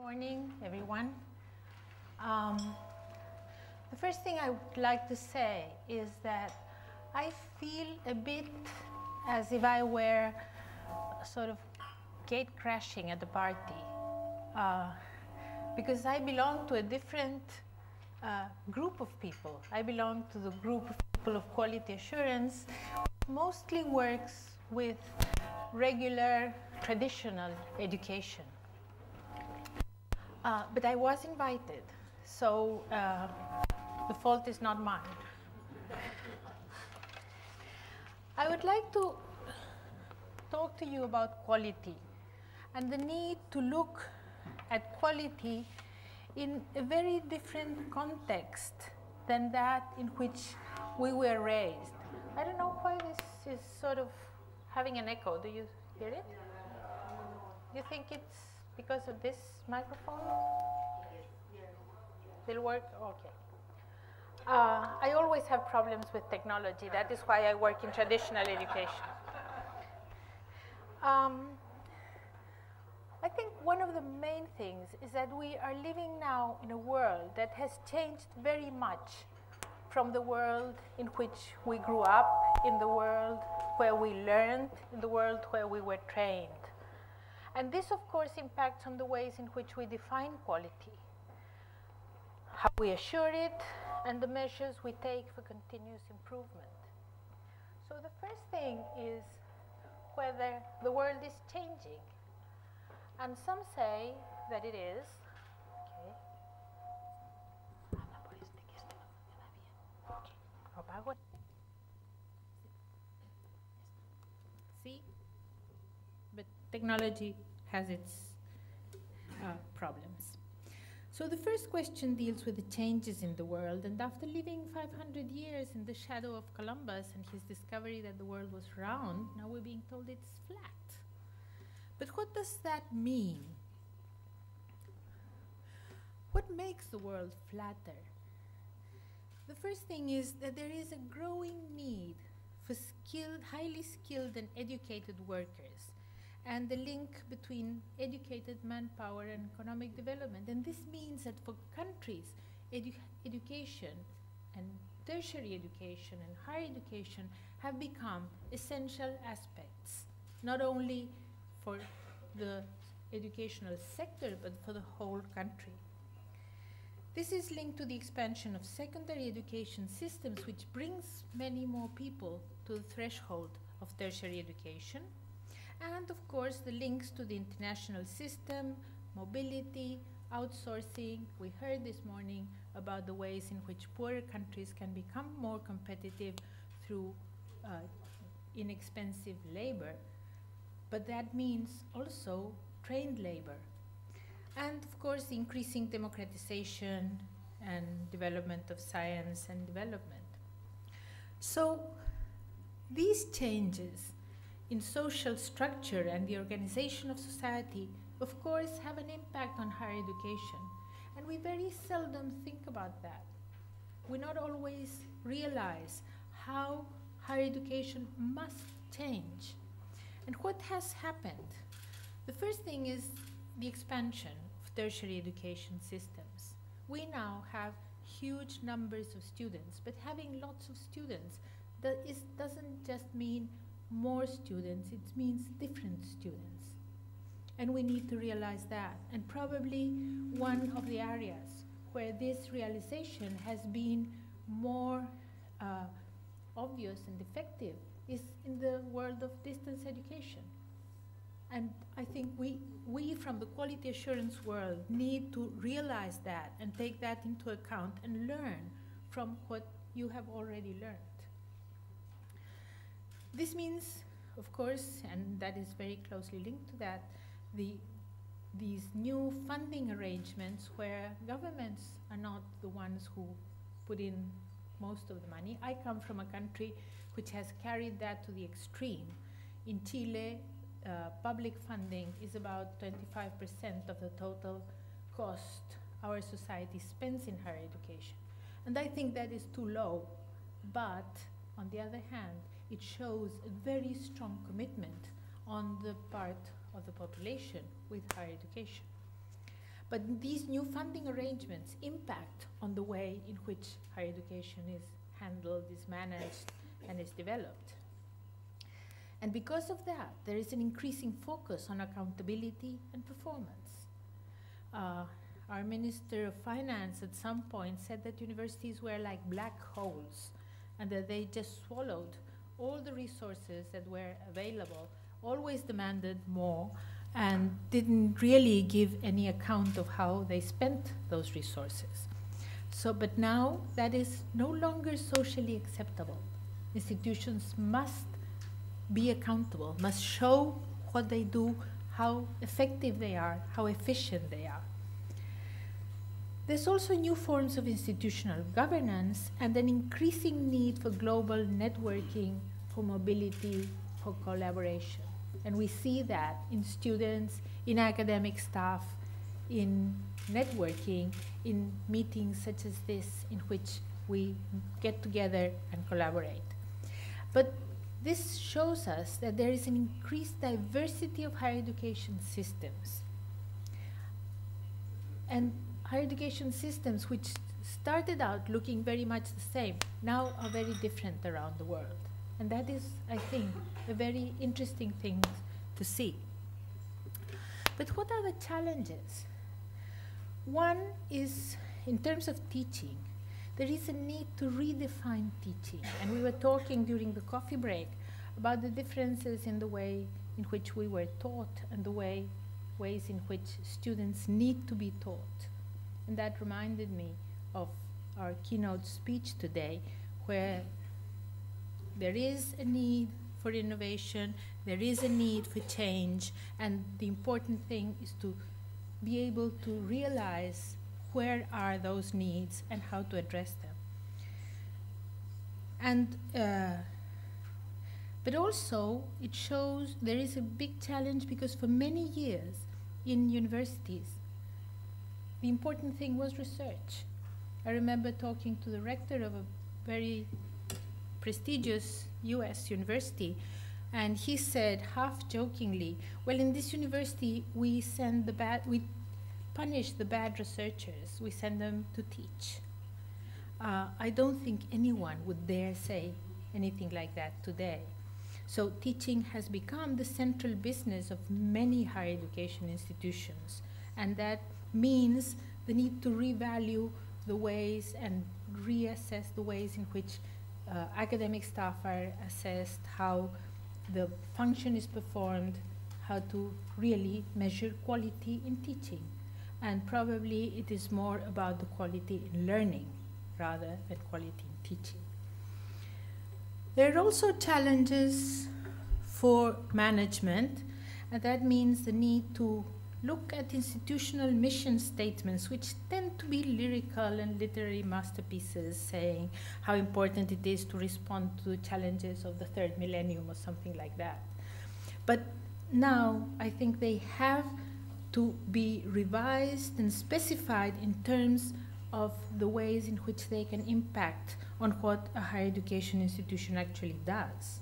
Morning, everyone. The first thing I would like to say is that I feel a bit as if I were sort of gate crashing at the party, because I belong to a different group of people. I belong to the group of people of quality assurance, which mostly works with regular, traditional education. But I was invited, so the fault is not mine. I would like to talk to you about quality and the need to look at quality in a very different context than that in which we were raised. I don't know why this is sort of having an echo. Do you hear it? Do you think it's because of this microphone? Will work? Okay. I always have problems with technology. That is why I work in traditional education. I think one of the main things is that we are living now in a world that has changed very much from the world in which we grew up, in the world where we learned, in the world where we were trained. And this, of course, impacts on the ways in which we define quality, how we assure it, and the measures we take for continuous improvement. So the first thing is whether the world is changing. And some say that it is. Okay. See? But technology has its problems. So the first question deals with the changes in the world, and after living 500 years in the shadow of Columbus and his discovery that the world was round, now we're being told it's flat. But what does that mean? What makes the world flatter? The first thing is that there is a growing need for skilled, highly skilled and educated workers, and the link between educated manpower and economic development. And this means that for countries, education and tertiary education and higher education have become essential aspects, not only for the educational sector, but for the whole country. This is linked to the expansion of secondary education systems, which brings many more people to the threshold of tertiary education. And of course, the links to the international system, mobility, outsourcing. We heard this morning about the ways in which poorer countries can become more competitive through inexpensive labor. But that means also trained labor. And of course, the increasing democratization and development of science and development. So these changes in social structure and the organization of society, of course, have an impact on higher education. And we very seldom think about that. We not always realize how higher education must change. And what has happened? The first thing is the expansion of tertiary education systems. We now have huge numbers of students, but having lots of students doesn't just mean more students, it means different students. And we need to realize that. And probably one of the areas where this realization has been more obvious and effective is in the world of distance education. And I think we from the quality assurance world need to realize that and take that into account and learn from what you have already learned. This means, of course, and that is very closely linked to that, these new funding arrangements where governments are not the ones who put in most of the money. I come from a country which has carried that to the extreme. In Chile, public funding is about 25% of the total cost our society spends in higher education. And I think that is too low, but on the other hand, it shows a very strong commitment on the part of the population with higher education. But these new funding arrangements impact on the way in which higher education is handled, is managed, and is developed. And because of that, there is an increasing focus on accountability and performance. Our Minister of Finance at some point said that universities were like black holes and that they just swallowed all the resources that were available, always demanded more, and didn't really give any account of how they spent those resources. So, but now that is no longer socially acceptable. Institutions must be accountable, must show what they do, how effective they are, how efficient they are. There's also new forms of institutional governance and an increasing need for global networking, for mobility, for collaboration. And we see that in students, in academic staff, in networking, in meetings such as this, in which we get together and collaborate. But this shows us that there is an increased diversity of higher education systems. And higher education systems, which started out looking very much the same, now are very different around the world. And that is, I think, a very interesting thing to see. But what are the challenges? One is, in terms of teaching, there is a need to redefine teaching. And we were talking during the coffee break about the differences in the way in which we were taught and the ways in which students need to be taught. And that reminded me of our keynote speech today, where there is a need for innovation, there is a need for change, and the important thing is to be able to realize where are those needs and how to address them. And but also it shows there is a big challenge, because for many years in universities the important thing was research. I remember talking to the rector of a very prestigious US university, and he said, half jokingly, well, in this university we punish the bad researchers, we send them to teach. I don't think anyone would dare say anything like that today. So teaching has become the central business of many higher education institutions, and that means the need to revalue the ways and reassess the ways in which academic staff are assessed, how the function is performed, how to really measure quality in teaching. And probably it is more about the quality in learning rather than quality in teaching. There are also challenges for management, and that means the need to look at institutional mission statements, which tend to be lyrical and literary masterpieces saying how important it is to respond to the challenges of the third millennium or something like that. But now I think they have to be revised and specified in terms of the ways in which they can impact on what a higher education institution actually does.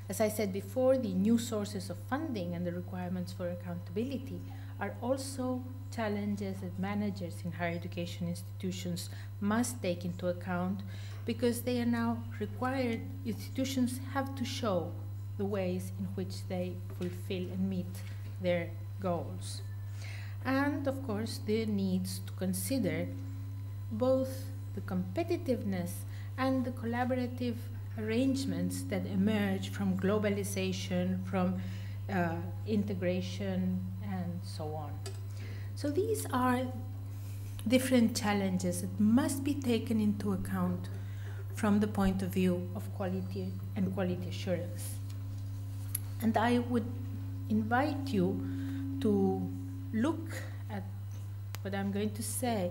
As I said before, the new sources of funding and the requirements for accountability are also challenges that managers in higher education institutions must take into account, because they are now required, institutions have to show the ways in which they fulfill and meet their goals. And of course, the needs to consider both the competitiveness and the collaborative arrangements that emerge from globalization, from integration, and so on. So these are different challenges that must be taken into account from the point of view of quality and quality assurance. And I would invite you to look at what I'm going to say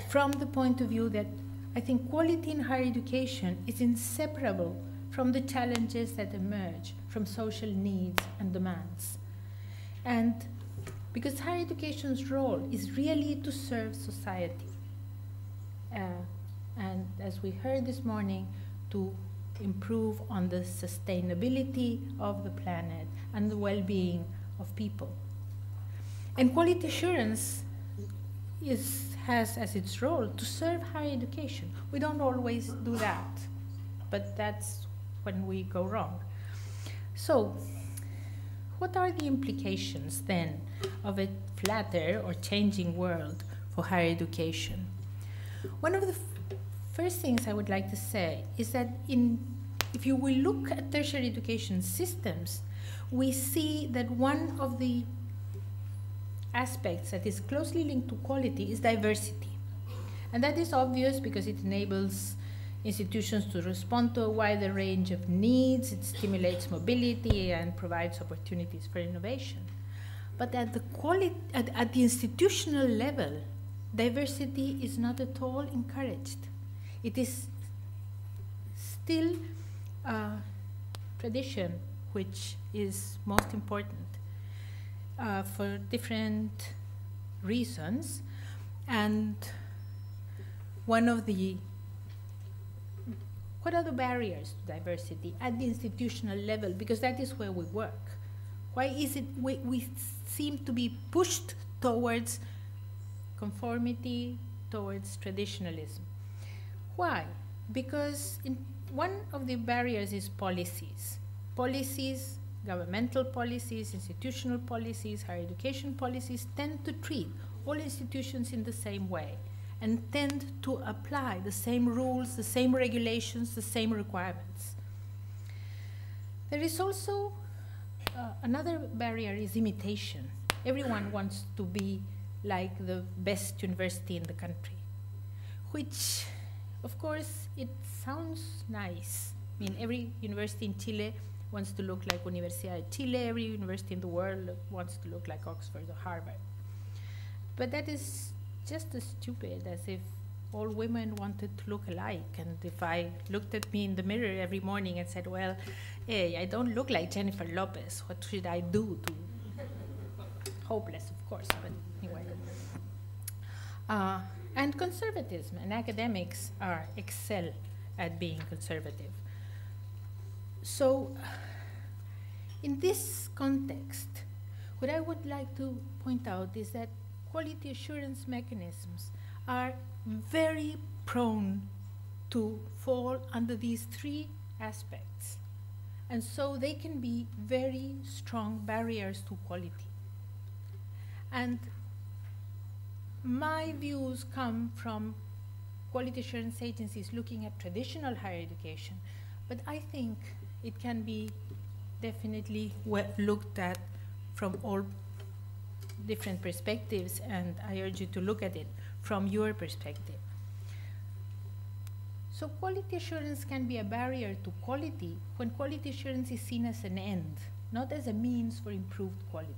from the point of view that I think quality in higher education is inseparable from the challenges that emerge from social needs and demands. And because higher education's role is really to serve society. And as we heard this morning, to improve on the sustainability of the planet and the well-being of people. And quality assurance has as its role to serve higher education. We don't always do that, but that's when we go wrong. So, what are the implications then of a flatter or changing world for higher education? One of the first things I would like to say is that if you will look at tertiary education systems, we see that one of the aspects that is closely linked to quality is diversity. And that is obvious because it enables institutions to respond to a wider range of needs, it stimulates mobility and provides opportunities for innovation. But at the institutional level, diversity is not at all encouraged. It is still a tradition which is most important for different reasons. And what are the barriers to diversity at the institutional level? Because that is where we work. Why is it we seem to be pushed towards conformity, towards traditionalism? Why? Because one of the barriers is policies. Policies, governmental policies, institutional policies, higher education policies tend to treat all institutions in the same way and tend to apply the same rules, the same regulations, the same requirements. There is also another barrier is imitation. Everyone wants to be like the best university in the country, which, of course, it sounds nice. I mean, every university in Chile wants to look like Universidad de Chile, every university in the world wants to look like Oxford or Harvard. But that is just as stupid as if all women wanted to look alike, and if I looked at me in the mirror every morning and said, well, hey, I don't look like Jennifer Lopez, what should I do to... Hopeless, of course, but anyway. And conservatism, and academics excel at being conservative. So, in this context, what I would like to point out is that quality assurance mechanisms are very prone to fall under these three aspects. And so they can be very strong barriers to quality. And my views come from quality assurance agencies looking at traditional higher education, but I think it can be definitely looked at from all different perspectives, and I urge you to look at it from your perspective. So quality assurance can be a barrier to quality when quality assurance is seen as an end, not as a means for improved quality.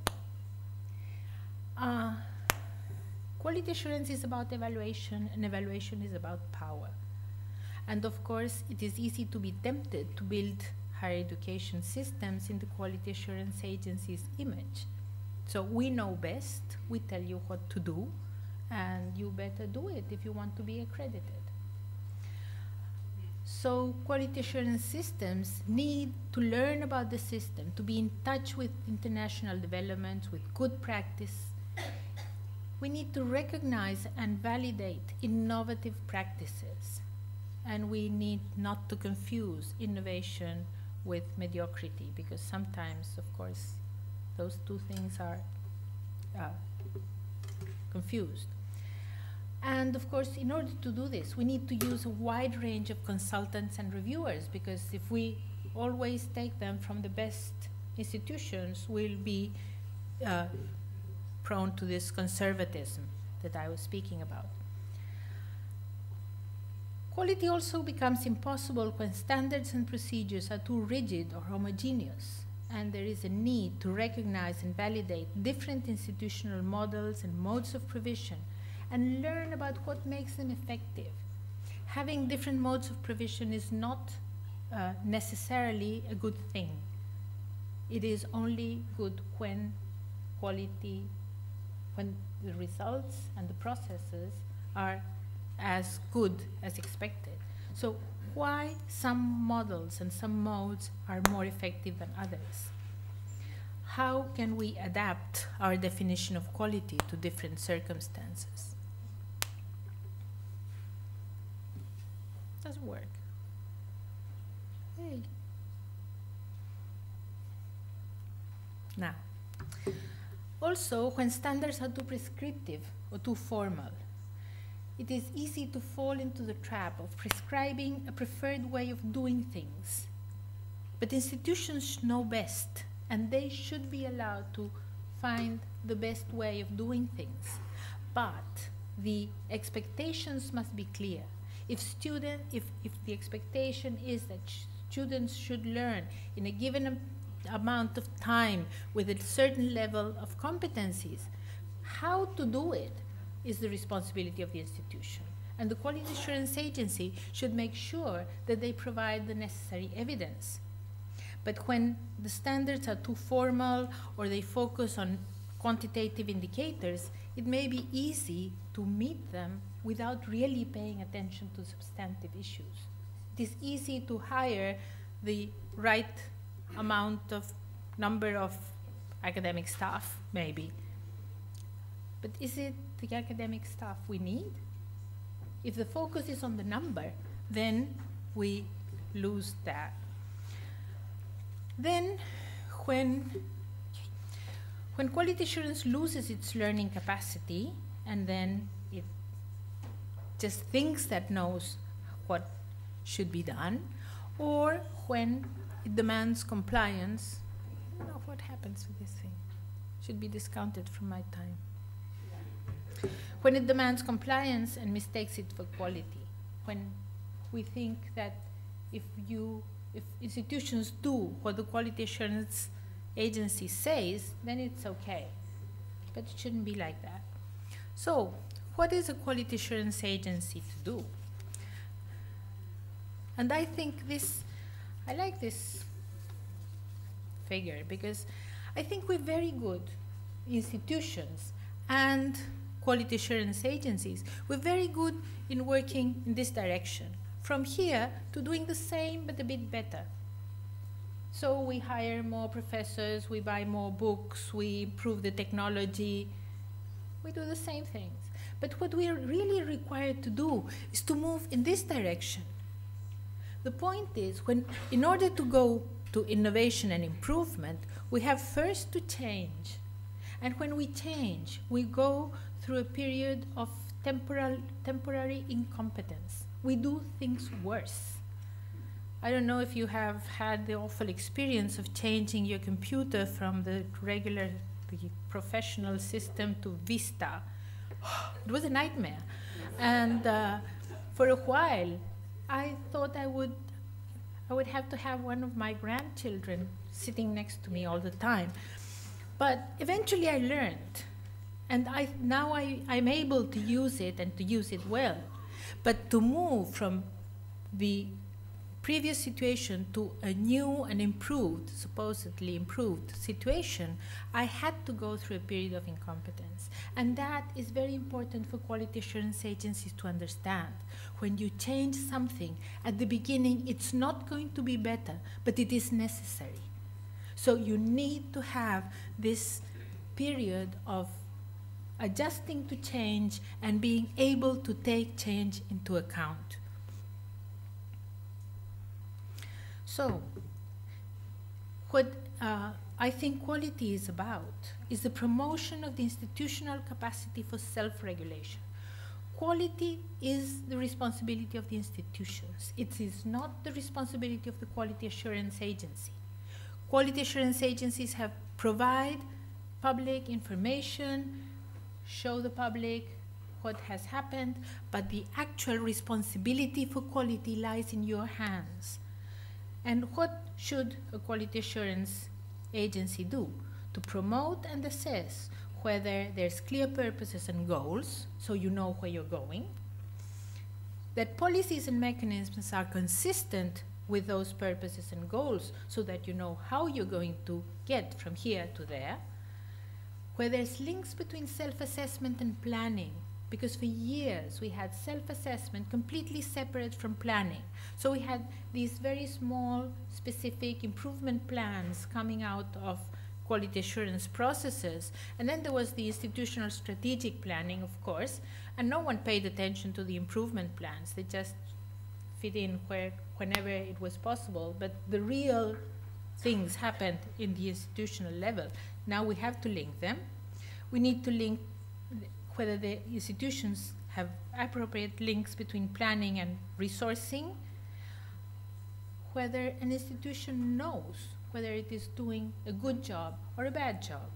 Quality assurance is about evaluation, and evaluation is about power. And of course, it is easy to be tempted to build higher education systems in the quality assurance agency's image. So we know best, we tell you what to do, and you better do it if you want to be accredited. So quality assurance systems need to learn about the system, to be in touch with international developments, with good practice. We need to recognize and validate innovative practices, and we need not to confuse innovation with mediocrity, because sometimes, of course, those two things are confused. And of course, in order to do this, we need to use a wide range of consultants and reviewers, because if we always take them from the best institutions, we'll be prone to this conservatism that I was speaking about. Quality also becomes impossible when standards and procedures are too rigid or homogeneous, and there is a need to recognize and validate different institutional models and modes of provision, and learn about what makes them effective. Having different modes of provision is not necessarily a good thing. It is only good when the results and the processes are as good as expected. So why some models and some modes are more effective than others? how can we adapt our definition of quality to different circumstances? Doesn't work. Hey. Now, also, when standards are too prescriptive or too formal, it is easy to fall into the trap of prescribing a preferred way of doing things. But institutions know best, and they should be allowed to find the best way of doing things. But the expectations must be clear. If the expectation is that students should learn in a given amount of time with a certain level of competencies, how to do it is the responsibility of the institution. And the quality assurance agency should make sure that they provide the necessary evidence. But when the standards are too formal or they focus on quantitative indicators, it may be easy to meet them without really paying attention to substantive issues. It is easy to hire the right number of academic staff, maybe. But is it the academic staff we need? If the focus is on the number, then we lose that. Then, when quality assurance loses its learning capacity, and then it just thinks that knows what should be done, or when it demands compliance, I don't know what happens with this thing. Should be discounted from my time. When it demands compliance and mistakes it for quality. When we think that if institutions do what the quality assurance agency says, then it's okay. But it shouldn't be like that. So, what is a quality assurance agency to do? And I think I like this figure because I think we're very good, institutions and quality assurance agencies. We're very good in working in this direction. From here to doing the same but a bit better. So we hire more professors, we buy more books, we improve the technology. We do the same things. But what we are really required to do is to move in this direction. The point is, in order to go to innovation and improvement, we have first to change. And when we change, we go through a period of temporary incompetence. We do things worse. I don't know if you have had the awful experience of changing your computer from the professional system to Vista. It was a nightmare. And for a while, I thought I would have to have one of my grandchildren sitting next to me all the time. But eventually I learned. And now I'm able to use it and to use it well. But to move from the previous situation to a new and improved, supposedly improved situation, I had to go through a period of incompetence. And that is very important for quality assurance agencies to understand. When you change something, at the beginning, it's not going to be better, but it is necessary. So you need to have this period of adjusting to change and being able to take change into account. So, what I think quality is about is the promotion of the institutional capacity for self-regulation. Quality is the responsibility of the institutions. It is not the responsibility of the quality assurance agency. Quality assurance agencies provide public information, show the public what has happened, but the actual responsibility for quality lies in your hands. And what should a quality assurance agency do? To promote and assess whether there's clear purposes and goals, so you know where you're going, that policies and mechanisms are consistent with those purposes and goals, so that you know how you're going to get from here to there, where there's links between self-assessment and planning, because for years we had self-assessment completely separate from planning. So we had these very small, specific improvement plans coming out of quality assurance processes. And then there was the institutional strategic planning, of course, and no one paid attention to the improvement plans. They just fit in whenever it was possible, but the real things happened in the institutional level. Now we have to link them. We need to link whether the institutions have appropriate links between planning and resourcing, whether an institution knows whether it is doing a good job or a bad job,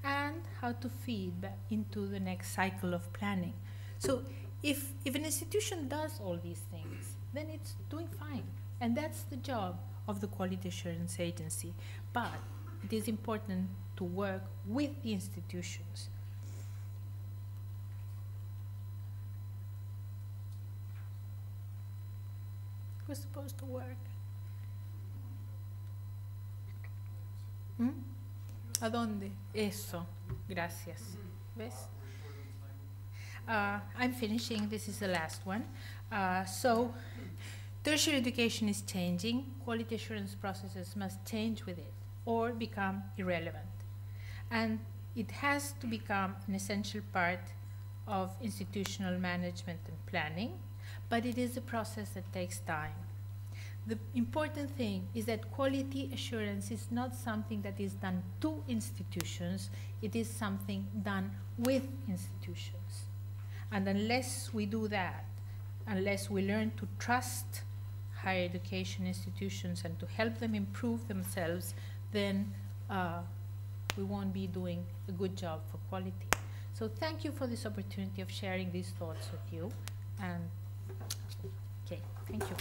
and how to feed back into the next cycle of planning. So if an institution does all these things, then it's doing fine. And that's the job of the Quality Assurance Agency. But it is important to work with the institutions. Who's supposed to work? ¿A dónde? Eso. Gracias. ¿Ves? I'm finishing. This is the last one. So, tertiary education is changing. Quality assurance processes must change with it or become irrelevant. And it has to become an essential part of institutional management and planning, but it is a process that takes time. The important thing is that quality assurance is not something that is done to institutions, it is something done with institutions. And unless we do that, unless we learn to trust higher education institutions and to help them improve themselves, then we won't be doing a good job for quality. So thank you for this opportunity of sharing these thoughts with you. And okay, thank you.